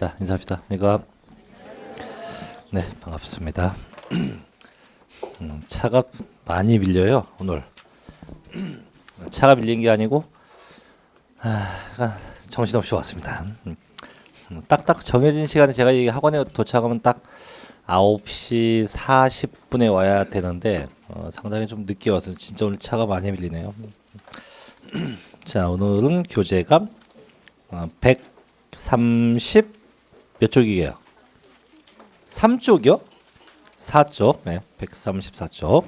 자, 인사합시다. 이거 네, 반갑습니다. 차가 많이 밀려요, 오늘. 차가 밀린 게 아니고 약간 정신없이 왔습니다. 딱딱 정해진 시간에 제가 이 학원에 도착하면 딱 9시 40분에 와야 되는데 상당히 좀 늦게 와서 진짜 오늘 차가 많이 밀리네요. 자, 오늘은 교재가 130 몇 쪽이에요? 3쪽이요? 4쪽. 네, 134쪽.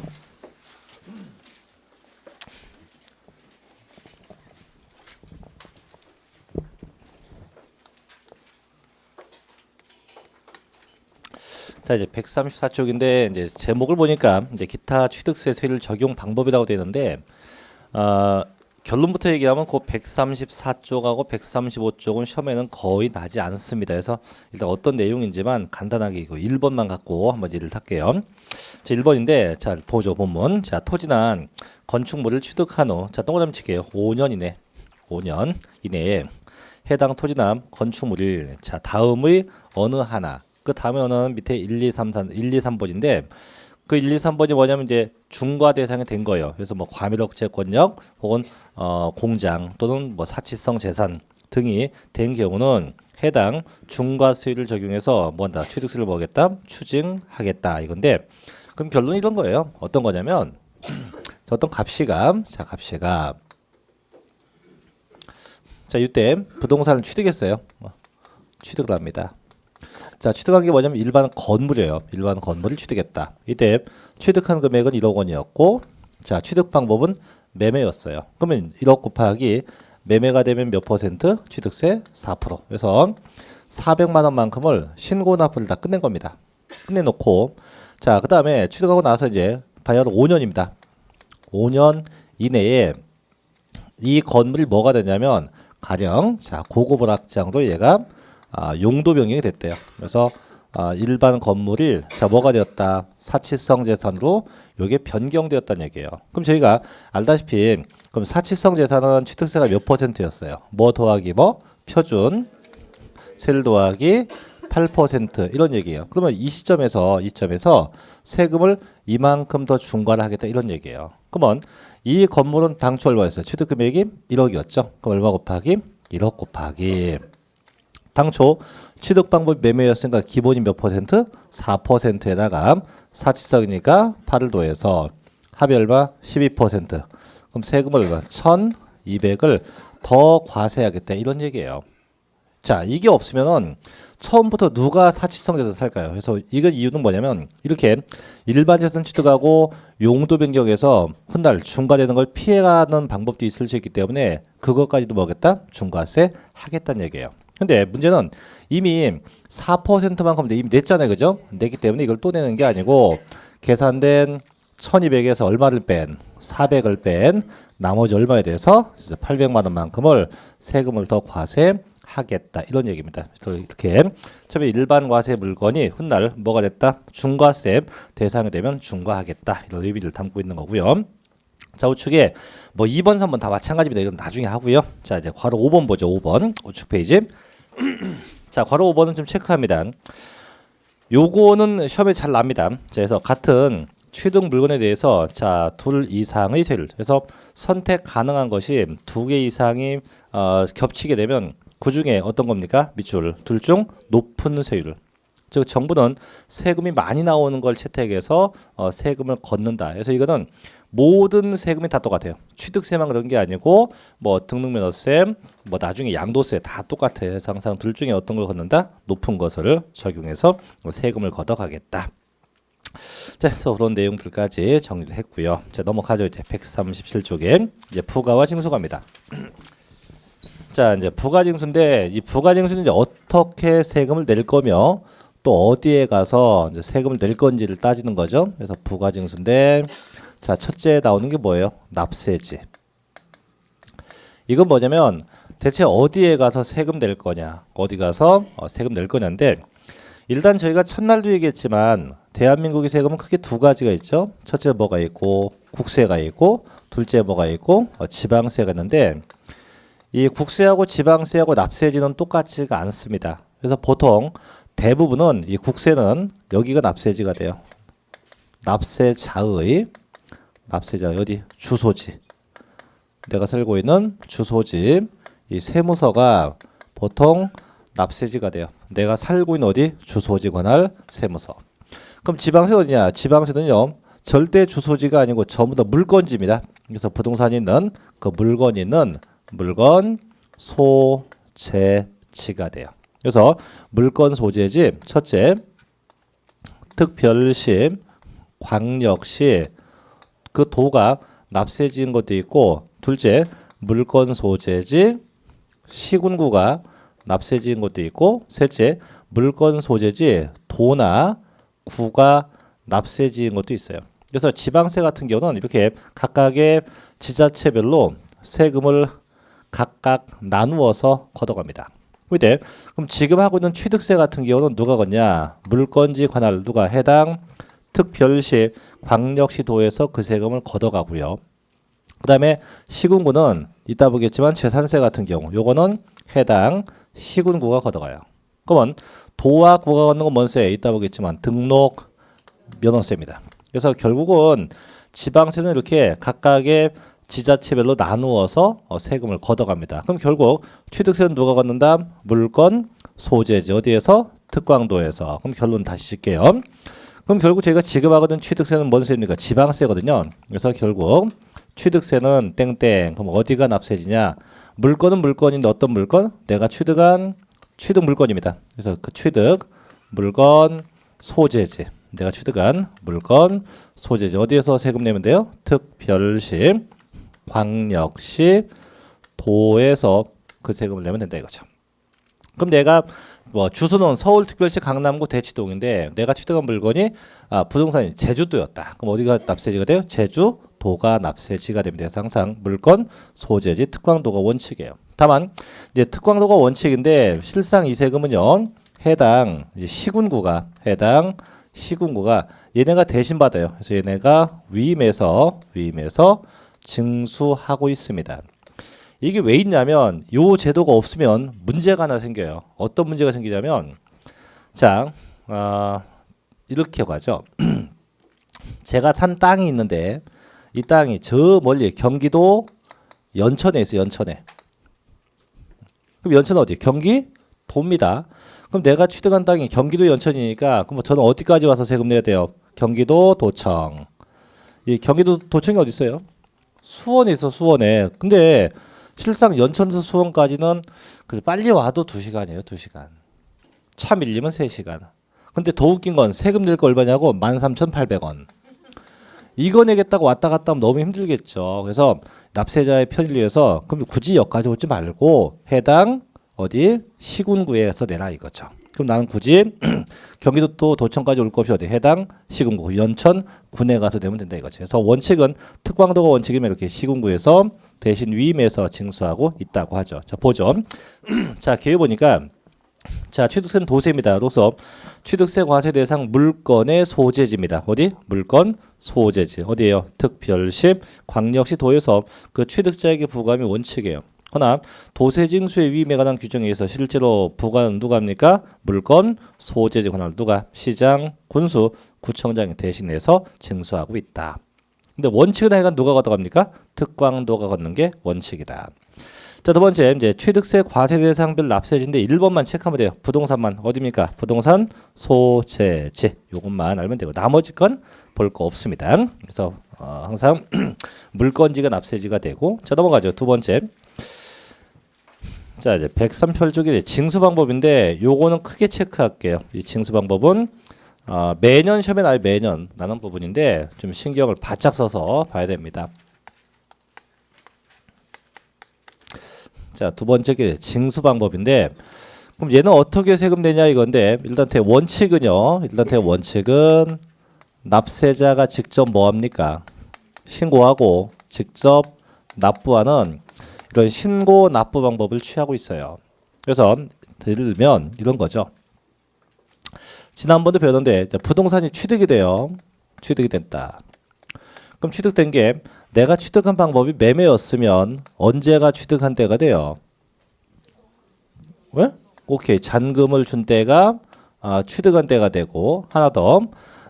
자, 이제 134쪽인데 이제 제목을 보니까 이제 기타 취득세 세율 적용 방법이라고 되어 있는데 결론부터 얘기하면 그 134쪽하고 135쪽은 시험에는 거의 나지 않습니다. 그래서 일단 어떤 내용인지만 간단하게 이거 1번만 갖고 한번 얘기를 할게요. 자, 1번인데 자, 보죠. 본문. 자, 토지난 건축물을 취득한 후 자, 동그라미 칠게요. 5년 이내. 5년 이내에 해당 토지난 건축물을 자, 다음의 어느 하나 그 다음에 어느 하나는 밑에 1, 2, 3, 4, 1, 2, 3번인데 그 1, 2, 3번이 뭐냐면 이제 중과 대상이 된 거예요. 그래서 뭐 과밀억 채권력 혹은 공장 또는 뭐 사치성 재산 등이 된 경우는 해당 중과세율을 적용해서 뭐한다? 취득세를 뭐하겠다? 추징하겠다 이건데 그럼 결론이 이런 거예요. 어떤 거냐면 어떤 값이가 자 값이가 자 이때 부동산을 취득했어요. 취득을 합니다. 자, 취득한 게 뭐냐면 일반 건물이에요. 일반 건물을 취득했다. 이때 취득한 금액은 1억 원이었고 자, 취득 방법은 매매였어요. 그러면 1억 곱하기 매매가 되면 몇 퍼센트? 취득세 4%. 그래서 400만 원만큼을 신고 납부를 다 끝낸 겁니다. 끝내놓고 자, 그 다음에 취득하고 나서 이제 바야흐로 5년입니다. 5년 이내에 이 건물이 뭐가 되냐면 가령 자, 고급 오락장으로 얘가 용도 변경이 됐대요. 그래서 일반 건물이 자 뭐가 되었다? 사치성 재산으로 이게 변경되었다는 얘기예요. 그럼 저희가 알다시피 그럼 사치성 재산은 취득세가 몇 퍼센트였어요? 뭐 더하기 뭐? 표준 세율 더하기 8% 이런 얘기예요. 그러면 이 시점에서 세금을 이만큼 더 중과를 하겠다 이런 얘기예요. 그러면 이 건물은 당초 얼마였어요? 취득 금액이 1억이었죠. 그럼 얼마 곱하기? 1억 곱하기 당초 취득 방법 매매였으니까 기본이 몇 퍼센트? 4%에다가 사치성이니까 8을 더해서 합이 얼마? 12%. 그럼 세금을 얼마? 1,200을 더 과세하겠다 이런 얘기예요. 자, 이게 없으면은 처음부터 누가 사치성 재산 살까요? 그래서 이건 이유는 뭐냐면 이렇게 일반 재산 취득하고 용도 변경해서 훗날 중과되는 걸 피해가는 방법도 있을 수 있기 때문에 그것까지도 뭐겠다? 중과세 하겠다는 얘기예요. 근데 문제는 이미 4%만큼 이미 냈잖아요. 그죠? 냈기 때문에 이걸 또 내는 게 아니고 계산된 1200에서 얼마를 뺀 400을 뺀 나머지 얼마에 대해서 800만 원만큼을 세금을 더 과세하겠다 이런 얘기입니다. 그래서 이렇게 처음에 일반 과세 물건이 훗날 뭐가 됐다? 중과세 대상이 되면 중과하겠다 이런 의미를 담고 있는 거고요. 자, 우측에 뭐 2번, 3번 다 마찬가지입니다. 이건 나중에 하고요. 자, 이제 괄호 5번 보죠. 5번 우측 페이지. 자, 괄호 5번은 좀 체크합니다. 요거는 시험에 잘 납니다. 자, 그래서 같은 취득 물건에 대해서 자, 둘 이상의 세율. 그래서 선택 가능한 것이 2개 이상이 겹치게 되면 그 중에 어떤 겁니까? 밑줄. 둘 중 높은 세율. 즉 정부는 세금이 많이 나오는 걸 채택해서 세금을 걷는다. 그래서 이거는 모든 세금이 다 똑같아요. 취득세만 그런 게 아니고 뭐 등록면허세, 뭐 나중에 양도세 다 똑같아요. 그래서 항상 둘 중에 어떤 걸 걷는다? 높은 것을 적용해서 세금을 걷어가겠다. 자, 그래서 그런 내용들까지 정리를 했고요. 자, 넘어가죠. 이제 137쪽에 이제 부가와 징수가입니다. 자, 이제 부가징수인데 이 부가징수는 이제 어떻게 세금을 낼 거며 또 어디에 가서 이제 세금을 낼 건지를 따지는 거죠. 그래서 부가징수인데 자, 첫째 나오는 게 뭐예요? 납세지. 이건 뭐냐면 대체 어디에 가서 세금 낼 거냐? 어디 가서 세금 낼 거냐인데 일단 저희가 첫날도 얘기했지만 대한민국의 세금은 크게 두 가지가 있죠. 첫째 뭐가 있고 국세가 있고 둘째 뭐가 있고 지방세가 있는데 이 국세하고 지방세하고 납세지는 똑같지가 않습니다. 그래서 보통 대부분은 이 국세는 여기가 납세지가 돼요. 납세자의 어디 주소지. 내가 살고 있는 주소지 이 세무서가 보통 납세지가 돼요. 내가 살고 있는 어디 주소지 관할 세무서. 그럼 지방세 어디냐? 지방세는요 절대 주소지가 아니고 전부 다 물건지입니다. 그래서 부동산이 있는 그 물건이 있는 물건 소재지가 돼요. 그래서 물건 소재지 첫째 특별시, 광역시 그 도가 납세지인 것도 있고 둘째 물건 소재지 시군구가 납세지인 것도 있고 셋째 물건 소재지 도나 구가 납세지인 것도 있어요. 그래서 지방세 같은 경우는 이렇게 각각의 지자체별로 세금을 각각 나누어서 걷어갑니다. 그럼 지금 하고 있는 취득세 같은 경우는 누가 걷냐? 물건지 관할 누가 해당 특별시, 광역시 도에서 그 세금을 걷어가고요. 그 다음에 시군구는 이따 보겠지만 재산세 같은 경우 요거는 해당 시군구가 걷어가요. 그러면 도와 구가 걷는 건 뭔 세? 이따 보겠지만 등록 면허세입니다. 그래서 결국은 지방세는 이렇게 각각의 지자체별로 나누어서 세금을 걷어갑니다. 그럼 결국 취득세는 누가 걷는다? 물건 소재지 어디에서? 특광도에서. 그럼 결론 다시 칠게요. 그럼 결국 저희가 지급하거든 취득세는 뭔 세입니까? 지방세거든요. 그래서 결국 취득세는 땡땡. 그럼 어디가 납세지냐? 물건은 물건인데 어떤 물건? 내가 취득한 취득 물건입니다. 그래서 그 취득 물건 소재지. 내가 취득한 물건 소재지 어디에서 세금 내면 돼요? 특별시, 광역시, 도에서 그 세금을 내면 된다 이거죠. 그럼 내가 뭐 주소는 서울특별시 강남구 대치동인데 내가 취득한 물건이 부동산이 제주도였다. 그럼 어디가 납세지가 돼요? 제주도가 납세지가 됩니다. 그래서 항상 물건 소재지 특광도가 원칙이에요. 다만 이제 특광도가 원칙인데 실상 이 세금은요 해당 시군구가 얘네가 대신 받아요. 그래서 얘네가 위임해서 징수하고 있습니다. 이게 왜 있냐면 요 제도가 없으면 문제가 하나 생겨요. 어떤 문제가 생기냐면 자 이렇게 가죠. 제가 산 땅이 있는데 이 땅이 저 멀리 경기도 연천에 있어요. 연천에. 그럼 연천 어디? 경기도입니다. 그럼 내가 취득한 땅이 경기도 연천이니까 그럼 저는 어디까지 와서 세금 내야 돼요? 경기도 도청. 이 경기도 도청이 어디 있어요? 수원에 있어. 수원에. 근데 실상 연천에서 수원까지는 빨리 와도 2시간이에요. 2시간. 차 밀리면 3시간. 근데 더 웃긴 건 세금 낼 거 얼마냐고 13,800원. 이거 내겠다고 왔다 갔다 하면 너무 힘들겠죠. 그래서 납세자의 편의를 위해서 그럼 굳이 여기까지 오지 말고 해당 어디 시군구에서 내라 이거죠. 그럼 나는 굳이 경기도 도청까지 올 거 없이 어디 해당 시군구 연천 군에 가서 내면 된다 이거죠. 그래서 원칙은 특광도가 원칙이면 이렇게 시군구에서 대신 위임해서 징수하고 있다고 하죠. 자 보죠. 자 기회 보니까 자 취득세는 도세입니다. 그래서 취득세 과세 대상 물건의 소재지입니다. 어디? 물건 소재지. 어디예요? 특별시, 광역시, 도에서 그 취득자에게 부과함이 원칙이에요. 허나 도세징수의 위임에 관한 규정에 의해서 실제로 부과는 누가 합니까? 물건 소재지 관할 누가? 시장, 군수, 구청장이 대신해서 징수하고 있다. 근데 원칙은 하여간 누가 걷어갑니까? 특광도가 걷는 게 원칙이다. 자, 두 번째 이제 취득세 과세 대상별 납세지인데 1번만 체크하면 돼요. 부동산만 어디입니까? 부동산 소재지. 요것만 알면 되고 나머지 건 볼 거 없습니다. 그래서 항상 물건지가 납세지가 되고 자 넘어가죠. 두 번째. 자 이제 103표 징수 방법인데 요거는 크게 체크할게요. 이 징수 방법은 매년 시험에 나와요. 매년 나는 부분인데 좀 신경을 바짝 써서 봐야 됩니다. 자, 두 번째 게 징수 방법인데 그럼 얘는 어떻게 세금 내냐 이건데 일단 원칙은요. 원칙은 납세자가 직접 뭐 합니까? 신고하고 직접 납부하는 이런 신고 납부 방법을 취하고 있어요. 그래서 예를 들면 이런 거죠. 지난번도 배웠는데 부동산이 취득이 돼요. 취득이 됐다. 그럼 취득된 게 내가 취득한 방법이 매매였으면 언제가 취득한 때가 돼요? 왜? 오케이. 잔금을 준 때가 취득한 때가 되고 하나 더.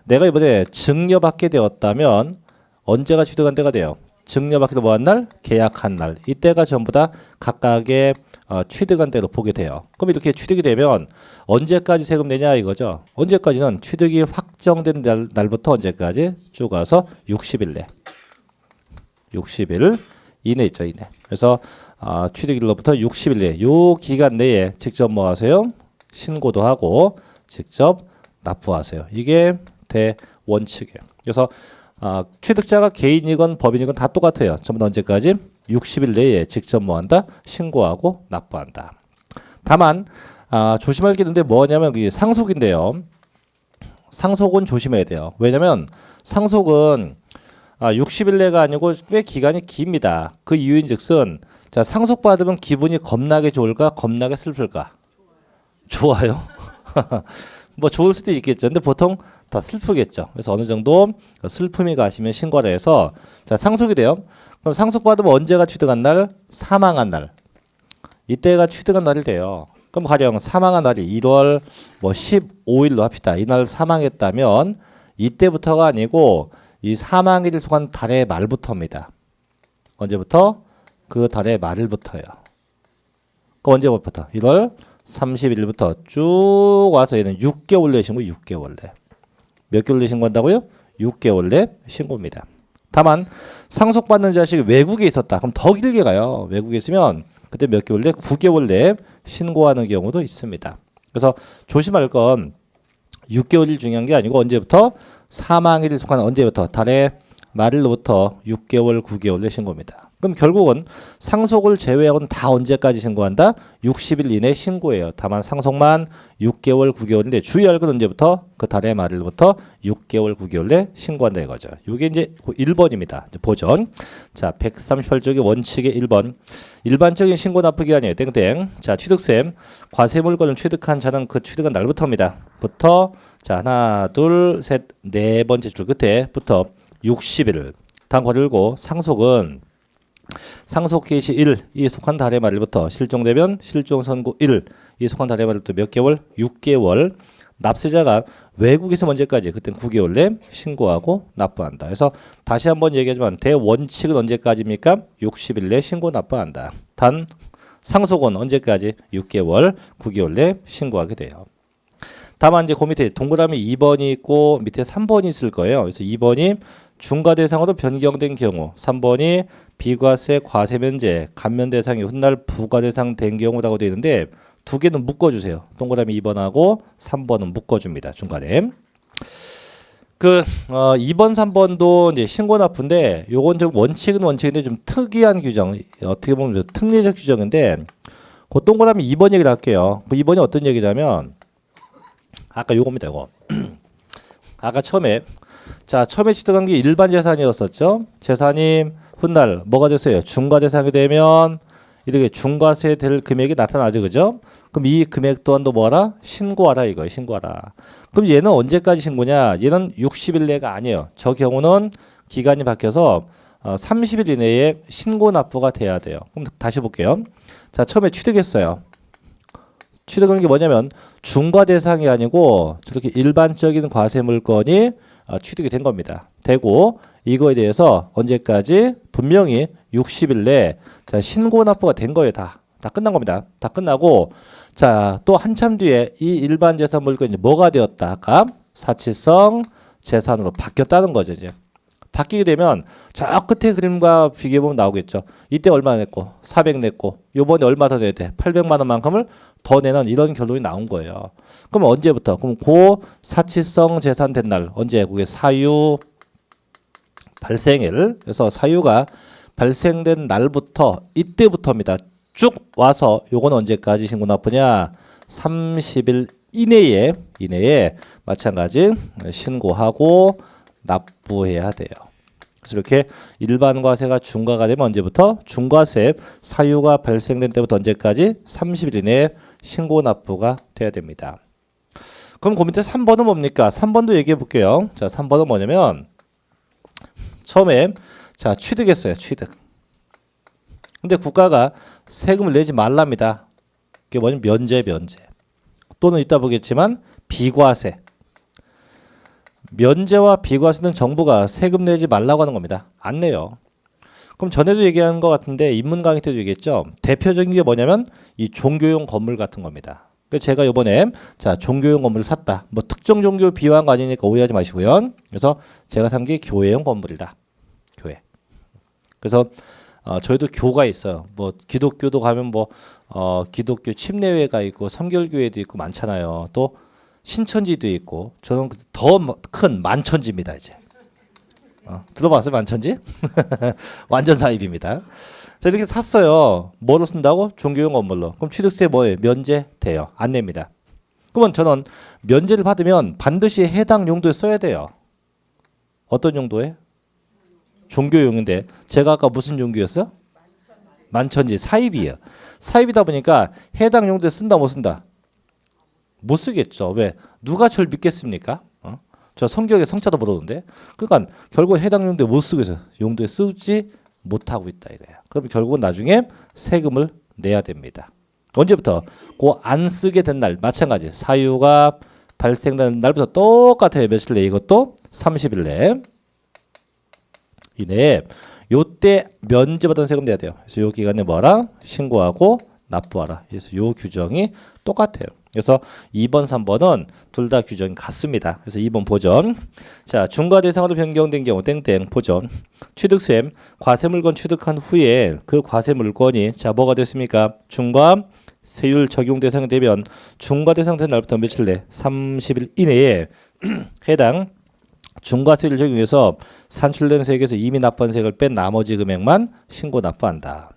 내가 이번에 증여받게 되었다면 언제가 취득한 때가 돼요? 증여받기도 뭐한 날? 계약한 날. 이때가 전부 다 각각의 취득한 때로 보게 돼요. 그럼 이렇게 취득이 되면 언제까지 세금 내냐 이거죠. 언제까지는 취득이 확정된 날부터 언제까지 쭉 가서 60일 내. 60일 이내 있죠, 이내. 그래서 취득일로부터 60일 내. 요 기간 내에 직접 뭐 하세요? 신고도 하고 직접 납부하세요. 이게 대원칙이에요. 그래서 취득자가 개인이건 법인이건 다 똑같아요. 전부 다 언제까지? 60일 내에 직접 뭐한다? 신고하고 납부한다. 다만 조심할 게 있는데 뭐냐면 그게 상속인데요. 상속은 조심해야 돼요. 왜냐면 상속은 60일 내가 아니고 꽤 기간이 깁니다. 그 이유인즉슨 자, 상속받으면 기분이 겁나게 좋을까? 겁나게 슬플까? 좋아요. 뭐 좋을 수도 있겠죠. 근데 보통 다 슬프겠죠. 그래서 어느 정도 슬픔이 가시면 신고를 해서 자, 상속이 돼요. 그럼 상속받으면 언제가 취득한 날? 사망한 날. 이때가 취득한 날이 돼요. 그럼 가령 사망한 날이 1월 뭐 15일로 합시다. 이날 사망했다면 이때부터가 아니고 이 사망일을 속한 달의 말부터입니다. 언제부터? 그 달의 말일부터요. 그 언제부터? 1월 30일부터 쭉 와서 얘는 6개월 내 신고 6개월 내. 몇 개월 내 신고한다고요? 6개월 내 신고입니다. 다만 상속받는 자식이 외국에 있었다. 그럼 더 길게 가요. 외국에 있으면 그때 몇 개월 내? 9개월 내에 신고하는 경우도 있습니다. 그래서 조심할 건 6개월이 중요한 게 아니고 언제부터? 사망일이 속한 언제부터? 달의 말일로부터 6개월, 9개월 내 신고입니다. 그럼 결국은 상속을 제외하고는 다 언제까지 신고한다? 60일 이내 신고해요. 다만 상속만 6개월, 9개월인데 주의할 건 언제부터? 그 달의 말일부터 6개월, 9개월 내 신고한다 이거죠. 이게 이제 1번입니다. 이제 보전. 자, 138쪽의 원칙의 1번. 일반적인 신고 납부 기간이에요. 땡땡. 자, 취득세. 과세 물건을 취득한 자는 그 취득한 날부터입니다. 자, 하나, 둘, 셋, 네 번째 줄 끝에부터 60일. 다음 괄호 상속은 상속 개시 1, 이 속한 달의 말일부터 실종되면 실종 선고 1, 이 속한 달의 말일부터 몇 개월? 6개월. 납세자가 외국에서 언제까지? 그땐 9개월 내 신고하고 납부한다. 그래서 다시 한번 얘기하지만 대원칙은 언제까지입니까? 60일 내 신고 납부한다. 단 상속은 언제까지? 6개월, 9개월 내 신고하게 돼요. 다만 이제 그 밑에 동그라미 2번이 있고 밑에 3번이 있을 거예요. 그래서 2번이 중과 대상으로 변경된 경우, 3번이 비과세 과세 면제 감면 대상이 훗날 부과 대상 된 경우라고 되어 있는데 두 개는 묶어주세요. 동그라미 2번하고 3번은 묶어줍니다. 중간에. 2번, 3번도 이제 신고 납부인데 요건 좀 원칙은 원칙인데 좀 특이한 규정, 어떻게 보면 좀 특례적 규정인데 그 동그라미 2번 얘기를 할게요. 그 2번이 어떤 얘기냐면 아까 요겁니다. 이거. 아까 처음에 취득한 게 일반 재산이었었죠. 재산이 훗날 뭐가 됐어요? 중과대상이 되면 이렇게 중과세 될 금액이 나타나죠. 그죠? 그럼 이 금액 또한도 뭐하라? 신고하라 이거예요. 신고하라. 그럼 얘는 언제까지 신고냐? 얘는 60일 내가 아니에요. 저 경우는 기간이 바뀌어서 30일 이내에 신고 납부가 돼야 돼요. 그럼 다시 볼게요. 자, 처음에 취득했어요. 취득한 게 뭐냐면 중과 대상이 아니고 저렇게 일반적인 과세 물건이 취득이 된 겁니다. 되고 이거에 대해서 언제까지? 분명히 60일 내에 신고 납부가 된 거예요. 다 끝난 겁니다. 다 끝나고 자, 또 한참 뒤에 이 일반 재산 물건이 뭐가 되었다? 아까 사치성 재산으로 바뀌었다는 거죠. 이제 바뀌게 되면 저 끝에 그림과 비교해보면 나오겠죠. 이때 얼마 냈고 400 냈고 요번에 얼마 더 내야 돼? 800만 원만큼을 더 내는 이런 결론이 나온 거예요. 그럼 언제부터? 그럼 고 사치성 재산 된 날 언제? 그게 사유 발생일. 그래서 사유가 발생된 날부터 이때부터입니다. 쭉 와서 요건 언제까지 신고 납부냐? 30일 이내에 마찬가지 신고하고 납부해야 돼요. 그래서 이렇게 일반 과세가 중과가 되면 언제부터? 중과세 사유가 발생된 때부터 언제까지? 30일 이내에 신고 납부가 돼야 됩니다. 그럼 그 밑에 3번은 뭡니까? 3번도 얘기해 볼게요. 자, 3번은 뭐냐면 처음에 자, 취득했어요. 취득. 근데 국가가 세금을 내지 말랍니다. 그게 뭐냐면 면제. 또는 이따 보겠지만 비과세. 면제와 비과세는 정부가 세금 내지 말라고 하는 겁니다. 안 내요. 그럼 전에도 얘기한 것 같은데 인문 강의 때도 얘기했죠. 대표적인 게 뭐냐면 이 종교용 건물 같은 겁니다. 그래서 제가 이번에 자 종교용 건물을 샀다. 뭐 특정 종교 비유한 거 아니니까 오해하지 마시고요. 그래서 제가 산 게 교회용 건물이다. 교회. 그래서 저희도 교가 있어요. 뭐 기독교도 가면 뭐 기독교 침례회가 있고 성결교회도 있고 많잖아요. 또 신천지도 있고 저는 더 큰 만천지입니다. 이제 들어봤어요 만천지? 완전 사입입니다. 자 이렇게 샀어요. 뭐로 쓴다고? 종교용 건물로. 그럼 취득세 뭐예요? 면제돼요. 안 냅니다. 그러면 저는 면제를 받으면 반드시 해당 용도에 써야 돼요. 어떤 용도에? 종교용인데 제가 아까 무슨 종교였어요? 만천지 사입이에요. 사입이다 보니까 해당 용도에 쓴다 못 쓴다? 못 쓰겠죠. 왜? 누가 저를 믿겠습니까? 저 성경에 성자도 물어보는데 그러니까 결국 해당 용도에 못 쓰고 있어요. 용도에 쓰지 못하고 있다 이거야. 그럼 결국은 나중에 세금을 내야 됩니다. 언제부터? 그 안 쓰게 된 날 마찬가지 사유가 발생된 날부터 똑같아요. 며칠 내에 이것도 30일 내에 이내에 요때 면제받은 세금 내야 돼요. 그래서 요 기간에 뭐라? 신고하고 납부하라. 그래서 요 규정이 똑같아요. 그래서 2번, 3번은 둘 다 규정이 같습니다. 그래서 2번 보전. 자, 중과 대상으로 변경된 경우 땡땡 보전. 취득세, 과세 물건 취득한 후에 그 과세 물건이 자 뭐가 됐습니까? 중과 세율 적용 대상이 되면 중과 대상 된 날부터 며칠 내 30일 이내에 해당 중과세율 적용해서 산출된 세액에서 이미 납부한 세액을 뺀 나머지 금액만 신고 납부한다.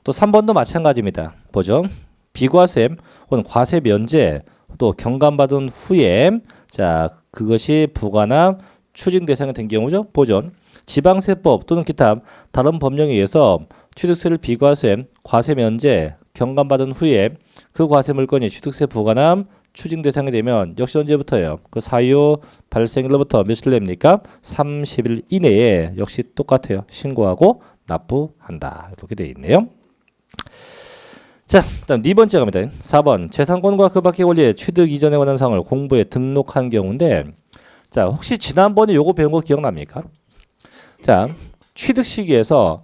또 3번도 마찬가지입니다. 보죠. 비과세 혹은 과세 면제 또 경감받은 후에 자 그것이 부과나 추징 대상이 된 경우죠. 보존 지방세법 또는 기타 다른 법령에 의해서 취득세를 비과세, 과세 면제, 경감받은 후에 그 과세 물건이 취득세 부과나 추징 대상이 되면 역시 언제부터예요? 그 사유 발생일로부터 며칠 냅니까? 30일 이내에 역시 똑같아요. 신고하고 납부한다. 이렇게 되어 있네요. 자, 다음 네 번째 갑니다. 4번 재산권과 그 밖의 권리의 취득 이전에 관한 사항을 공부에 등록한 경우인데 자, 혹시 지난번에 요거 배운 거 기억납니까? 자, 취득 시기에서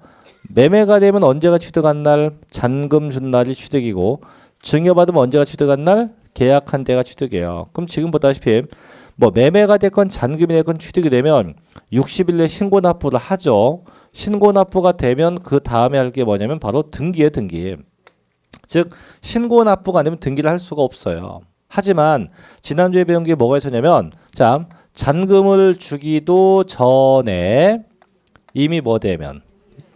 매매가 되면 언제가 취득한 날, 잔금 준 날이 취득이고 증여받으면 언제가 취득한 날, 계약한 때가 취득이에요. 그럼 지금 보다시피 뭐 매매가 됐건 잔금이 됐건 취득이 되면 60일 내 신고 납부를 하죠. 신고 납부가 되면 그 다음에 할 게 뭐냐면 바로 등기예요, 등기. 즉 신고 납부가 안 되면 등기를 할 수가 없어요. 하지만 지난주에 배운 게 뭐가 있었냐면 자 잔금을 주기도 전에 이미 뭐 되면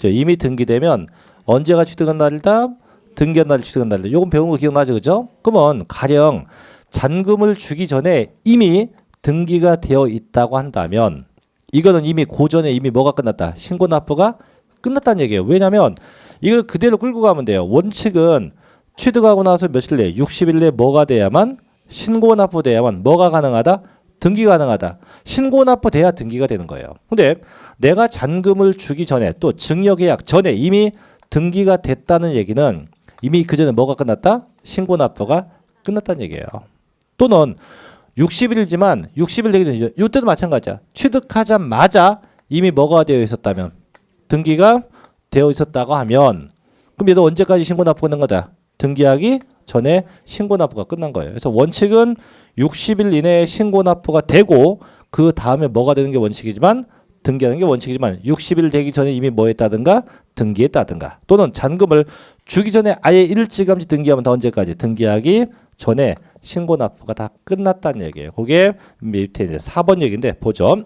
이미 등기되면 언제가 취득한 날이다? 등기한 날이 취득한 날이다. 요건 배운 거 기억나죠? 그죠? 그러면 가령 잔금을 주기 전에 이미 등기가 되어 있다고 한다면 이거는 이미 고전에 이미 뭐가 끝났다? 신고 납부가 끝났다는 얘기예요. 왜냐하면 이걸 그대로 끌고 가면 돼요. 원칙은 취득하고 나서 며칠 내에 60일 내에 뭐가 돼야만 신고 납부돼야만 뭐가 가능하다? 등기가 가능하다. 신고 납부돼야 등기가 되는 거예요. 근데 내가 잔금을 주기 전에 또 증여계약 전에 이미 등기가 됐다는 얘기는 이미 그 전에 뭐가 끝났다? 신고 납부가 끝났다는 얘기예요. 또는 60일이지만 60일 되기 전에 이때도 마찬가지야. 취득하자마자 이미 뭐가 되어 있었다면 등기가 되어 있었다고 하면 그럼 얘도 언제까지 신고 납부가 끝난 거다? 등기하기 전에 신고 납부가 끝난 거예요. 그래서 원칙은 60일 이내에 신고 납부가 되고 그 다음에 뭐가 되는 게 원칙이지만 등기하는 게 원칙이지만 60일 되기 전에 이미 뭐 했다든가 등기했다든가 또는 잔금을 주기 전에 아예 일찌감치 등기하면 다 언제까지? 등기하기 전에 신고 납부가 다 끝났다는 얘기예요. 그게 밑에 이제 4번 얘기인데 보죠.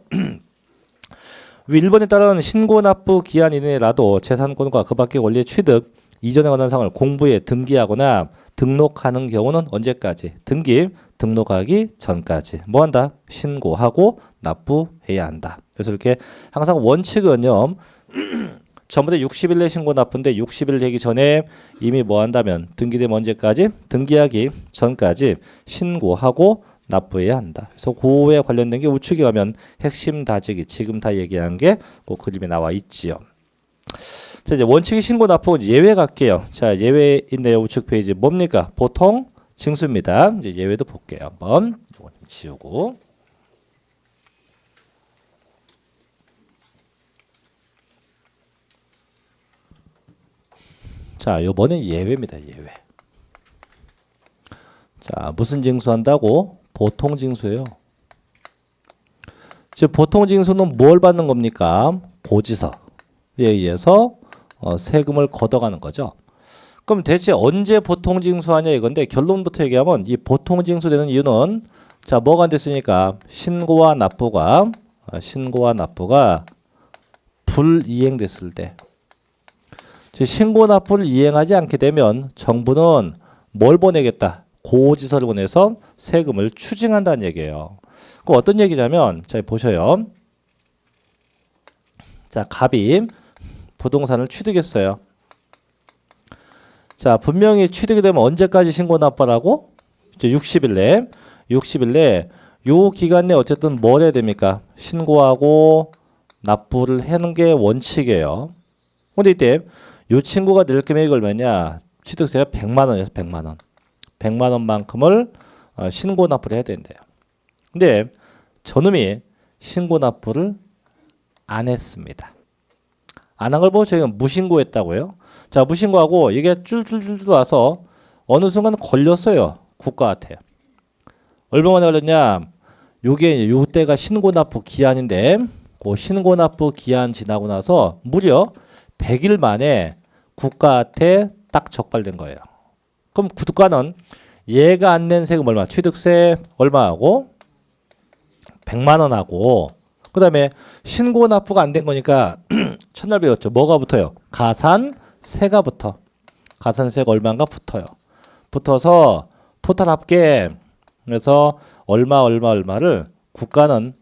1번에 따른 신고 납부 기한 이내라도 재산권과 그 밖의 권리의 취득 이전에 관한 사항을 공부에 등기하거나 등록하는 경우는 언제까지? 등록하기 전까지 뭐 한다? 신고하고 납부해야 한다. 그래서 이렇게 항상 원칙은요. 전부 다 60일 내 신고 납부인데 60일 되기 전에 이미 뭐 한다면 등기되면 언제까지? 등기하기 전까지 신고하고 납부해야 한다. 그래서 그에 관련된 게 우측에 가면 핵심 다지기 지금 다 얘기한 게 그 그림에 나와 있지요. 자, 이제 원칙의 신고 납부 예외 갈게요. 자, 예외 있네요. 우측 페이지 뭡니까? 보통 징수입니다. 이제 예외도 볼게요. 한번 이거 좀 지우고. 자, 요번엔 예외입니다. 예외. 자, 무슨 징수한다고? 보통 징수예요. 즉 보통 징수는 뭘 받는 겁니까? 고지서에 의해서 세금을 걷어가는 거죠. 그럼 대체 언제 보통 징수하냐 이건데 결론부터 얘기하면 이 보통 징수되는 이유는 자, 뭐가 안 됐으니까 신고와 납부가 불이행됐을 때. 즉 신고 납부를 이행하지 않게 되면 정부는 뭘 보내겠다? 고지서를 보내서 세금을 추징한다는 얘기예요. 그럼 어떤 얘기냐면 자, 보셔요. 자, 갑이 부동산을 취득했어요. 자, 분명히 취득이 되면 언제까지 신고 납부라고? 이제 60일 내 요 기간 내 어쨌든 뭘 해야 됩니까? 신고하고 납부를 하는 게 원칙이에요. 근데 이때 요 친구가 낼 금액이 얼마냐? 취득세가 100만 원이어서 100만 원. 100만 원만큼을 신고 납부를 해야 된대요. 근데 저놈이 신고 납부를 안 했습니다. 안 한 걸 보고 저희가 무신고했다고요. 자, 무신고하고 이게 쫄쫄쫄 와서 어느 순간 걸렸어요. 국가한테. 얼마나 걸렸냐? 요게 요때가 신고 납부 기한인데 그 신고 납부 기한 지나고 나서 무려 100일 만에 국가한테 딱 적발된 거예요. 그럼 국가는 얘가 안 낸 세금 얼마? 취득세 얼마하고 100만 원하고 그다음에 신고 납부가 안 된 거니까 첫날 배웠죠. 뭐가 붙어요? 가산세가 붙어. 가산세가 얼마인가 붙어요. 붙어서 토탈 합계 그래서 얼마를 국가는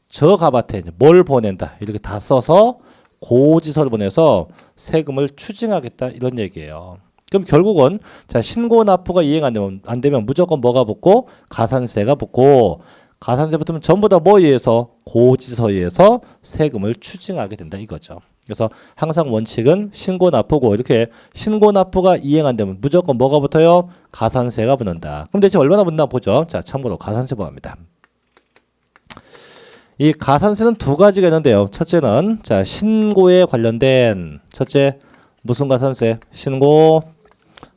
저 갑한테 뭘 보낸다. 이렇게 다 써서 고지서를 보내서 세금을 추징하겠다 이런 얘기예요. 그럼 결국은 자, 신고 납부가 이행 안 되면 무조건 뭐가 붙고 가산세가 붙고 가산세 붙으면 전부 다 뭐에 의해서 고지서에 의해서 세금을 추징하게 된다 이거죠. 그래서 항상 원칙은 신고 납부고 이렇게 신고 납부가 이행 안 되면 무조건 뭐가 붙어요? 가산세가 붙는다. 그럼 대체 얼마나 붙나 보죠. 자, 참고로 가산세 보합니다. 이 가산세는 두 가지가 있는데요. 첫째는 자, 신고에 관련된 첫째 무슨 가산세? 신고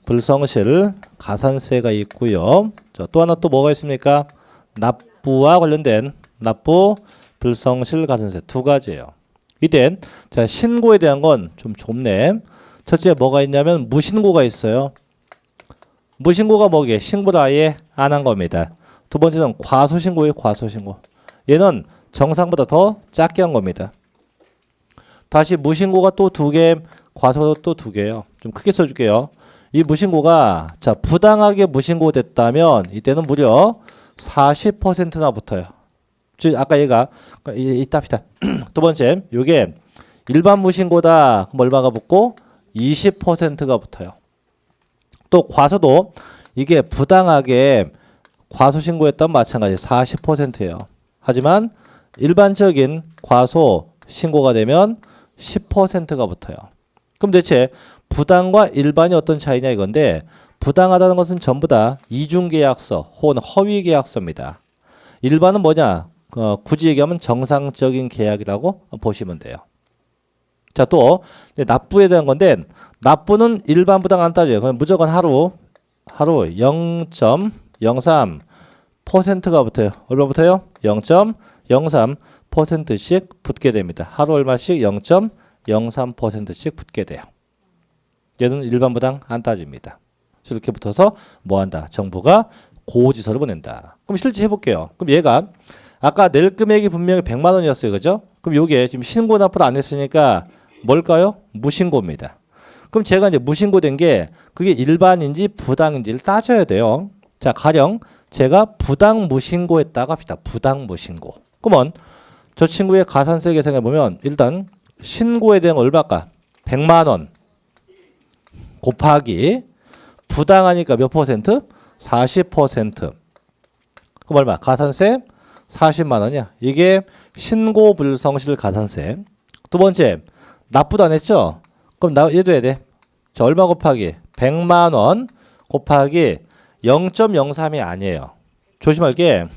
불성실 가산세가 있고요. 자, 또 하나 또 뭐가 있습니까? 납부와 관련된 납부 불성실 가산세 두 가지예요. 이땐 자, 신고에 대한 건 좀 좁네. 첫째 뭐가 있냐면 무신고가 있어요. 무신고가 뭐게? 신고를 아예 안 한 겁니다. 두 번째는 과소신고예요. 과소신고. 얘는 정상보다 더 작게 한 겁니다. 다시 무신고가 또 두 개, 과소도 또 두 개예요. 좀 크게 써줄게요. 이 무신고가 자, 부당하게 무신고 됐다면 이때는 무려 40%나 붙어요. 즉 아까 얘가 이따 두 번째 요게 일반 무신고다. 그럼 얼마가 붙고 20%가 붙어요. 또 과소도 이게 부당하게 과소 신고했다면 마찬가지 40%예요. 하지만 일반적인 과소 신고가 되면 10%가 붙어요. 그럼 대체 부당과 일반이 어떤 차이냐 이건데 부당하다는 것은 전부 다 이중계약서 혹은 허위계약서입니다. 일반은 뭐냐? 굳이 얘기하면 정상적인 계약이라고 보시면 돼요. 자, 또 납부에 대한 건데 납부는 일반 부당 안 따져요. 그럼 무조건 하루 0.03%가 붙어요. 얼마 붙어요? 0.03%씩 붙게 됩니다. 하루 얼마씩 0.03%씩 붙게 돼요. 얘는 일반 부당 안 따집니다. 이렇게 붙어서 뭐 한다? 정부가 고지서를 보낸다. 그럼 실제 해볼게요. 그럼 얘가 아까 낼 금액이 분명히 100만 원이었어요. 그죠? 그럼 요게 지금 신고 납부를 안 했으니까 뭘까요? 무신고입니다. 그럼 제가 이제 무신고된 게 그게 일반인지 부당인지를 따져야 돼요. 자, 가령 제가 부당 무신고했다고 합시다. 부당 무신고. 그러면 저 친구의 가산세 계산해 보면 일단 신고에 대한 얼마일까? 100만 원 곱하기 부당하니까 몇 퍼센트? 40%. 그럼 얼마? 가산세 40만 원이야. 이게 신고 불성실 가산세. 두 번째, 납부도 안 했죠? 그럼 얘도 해야 돼. 자, 얼마 곱하기 100만 원 곱하기 0.03이 아니에요. 조심할 게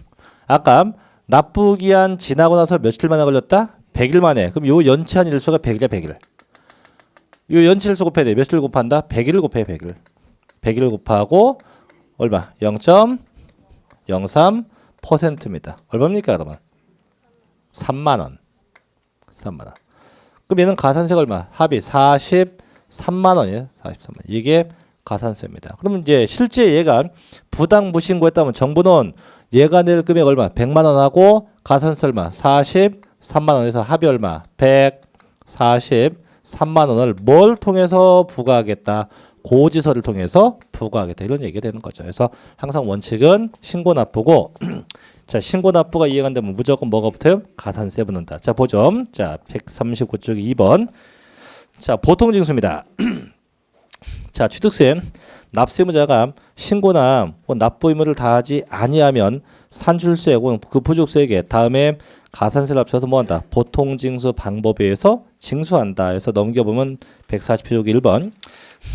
아까 납부기한 지나고 나서 며칠 만에 걸렸다? 100일 만에. 그럼 요 연체한 일수가 100일이야, 100일. 요 연체 일수 곱해야 돼. 며칠 곱한다? 100일을 곱해, 100일. 100일 곱하고 얼마? 0.03%입니다. 얼마입니까, 그러면? 3만 원. 3만 원. 그럼 얘는 가산세가 얼마? 합이 43만 원이에요. 43만 원. 이게 가산세입니다. 그러면 이제 실제 얘가 부당 무신고했다면 정부는 얘가 낼 금액 얼마? 100만 원하고 가산세 얼마? 43만 원에서 합이 얼마? 143만 원을 뭘 통해서 부과하겠다? 고지서를 통해서 부과하겠다. 이런 얘기가 되는 거죠. 그래서 항상 원칙은 신고 납부고 자, 신고 납부가 이해가 안 되면 무조건 뭐가 붙어요? 가산세 붙는다. 자, 보죠. 자, 139쪽 2번. 자, 보통징수입니다. 자, 취득세. 납세무자가 신고나 납부 의무를 다하지 아니하면 산출세 혹은 그 부족세에게 다음에 가산세를 합쳐서 뭐한다? 보통징수 방법에 의해서 징수한다. 해서 넘겨보면 140쪽 1번.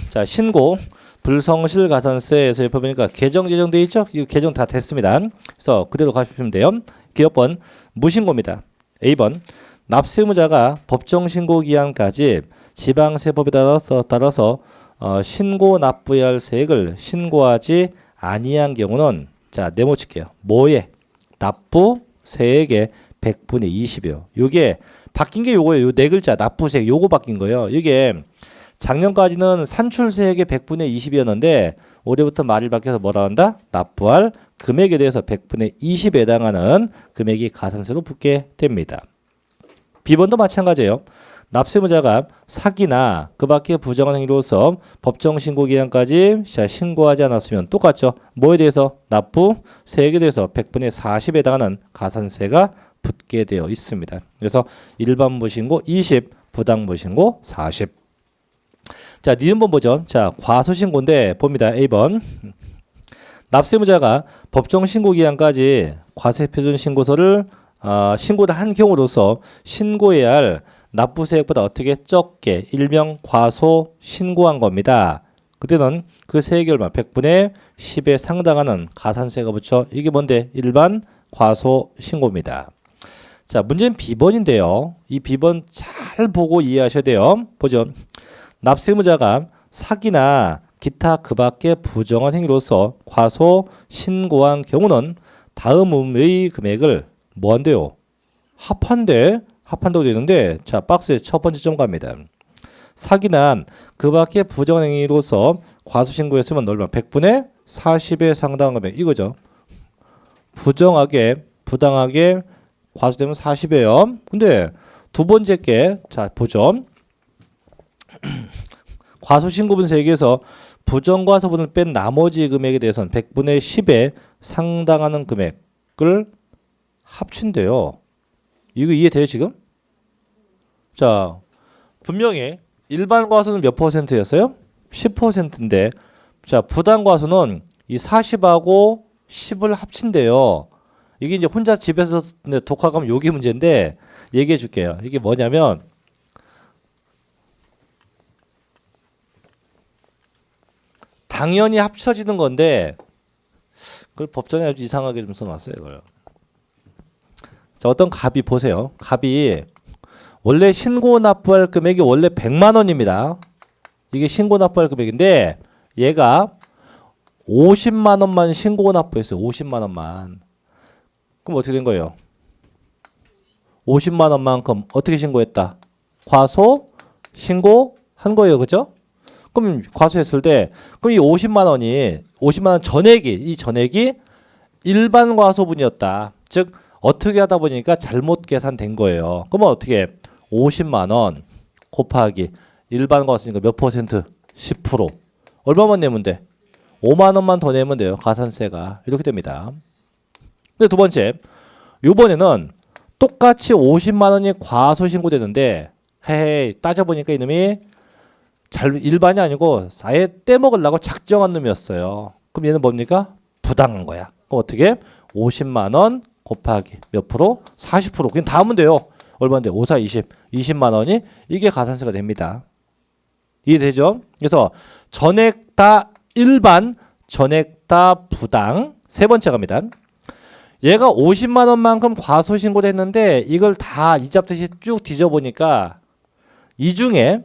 자, 신고 불성실 가산세에서 옆에 보니까 개정 제정돼 있죠? 이 개정 다 됐습니다. 그래서 그대로 가시면 돼요. 기업번 무신고입니다. A번 납세무자가 법정 신고 기한까지 지방세법에 따라서 신고 납부해야 할 세액을 신고하지 아니한 경우는 자, 네모칠게요. 뭐에? 납부 세액의 100분의 20이요. 요게 바뀐 게 요거예요. 요 네 글자 납부세액 요거 바뀐 거예요. 이게 작년까지는 산출세액의 100분의 20이었는데 올해부터 말이 바뀌어서 뭐라 한다? 납부할 금액에 대해서 100분의 20에 해당하는 금액이 가산세로 붙게 됩니다. B번도 마찬가지예요. 납세무자가 사기나 그 밖의 부정한 행위로서 법정 신고 기한까지 신고하지 않았으면 똑같죠. 뭐에 대해서? 납부 세액에 대해서 100분의 40에 해당하는 가산세가 붙게 되어 있습니다. 그래서 일반 무신고 20, 부당 무신고 40. 자, 니은번 보죠. 자, 과소신고인데 봅니다. A번. 납세무자가 법정 신고 기한까지 과세표준 신고서를 신고를 한 경우로서 신고해야 할 납부세액보다 어떻게 적게 일명 과소 신고한 겁니다. 그때는 그 세액이 얼마? 100분의 10에 상당하는 가산세가 붙여. 이게 뭔데? 일반 과소 신고입니다. 자, 문제는 B번인데요. 이 B번 잘 보고 이해하셔야 돼요. 보죠. 납세무자가 사기나 기타 그 밖의 부정한 행위로서 과소 신고한 경우는 다음의 금액을 뭐 한대요? 합한다고 되는데 자, 박스에 첫 번째 점 갑니다. 사기나 그 밖의 부정한 행위로서 과소 신고했으면 얼마? 100분의 40에 상당한 금액 이거죠. 부정하게 부당하게 과소되면 40이에요. 근데 두 번째 게 자, 보죠. 과소신고분 세액에서 부정과소분을 뺀 나머지 금액에 대해서는 100분의 10에 상당하는 금액을 합친대요. 이거 이해돼요 지금? 자, 분명히 일반 과소는 몇 퍼센트였어요? 10%인데 자, 부당 과소는 이 40하고 10을 합친대요. 이게 이제 혼자 집에서 독학하면 요게 문제인데 얘기해 줄게요. 이게 뭐냐면 당연히 합쳐지는 건데 그걸 법정에 아주 이상하게 좀 써놨어요. 이걸. 자, 어떤 갑이 보세요. 갑이 원래 신고 납부할 금액이 원래 100만 원입니다. 이게 신고 납부할 금액인데 얘가 50만 원만 신고 납부했어요. 50만 원만. 그럼 어떻게 된 거예요? 50만 원만큼 어떻게 신고했다? 과소 신고한 거예요. 그죠? 그럼 과소했을 때 그럼 이 50만 원 전액이 이 전액이 일반 과소분이었다. 즉 어떻게 하다 보니까 잘못 계산된 거예요. 그러면 어떻게 50만 원 곱하기 일반 과소니까 몇 퍼센트? 10%. 얼마만 내면 돼? 5만 원만 더 내면 돼요. 가산세가. 이렇게 됩니다. 근데 두 번째, 요번에는 똑같이 50만 원이 과소 신고되는데 헤헤 따져보니까 이놈이 일반이 아니고 아예 떼먹으려고 작정한 놈이었어요. 그럼 얘는 뭡니까? 부당한 거야. 그럼 어떻게? 50만 원 곱하기 몇 프로? 40%. 그냥 다 하면 돼요. 얼마인데? 5, 4, 20. 20만 원이 이게 가산세가 됩니다. 이해되죠? 그래서 전액 다 일반, 전액 다 부당. 세 번째 갑니다. 얘가 50만 원만큼 과소신고를 했는데 이걸 다 이잡듯이 쭉 뒤져보니까 이 중에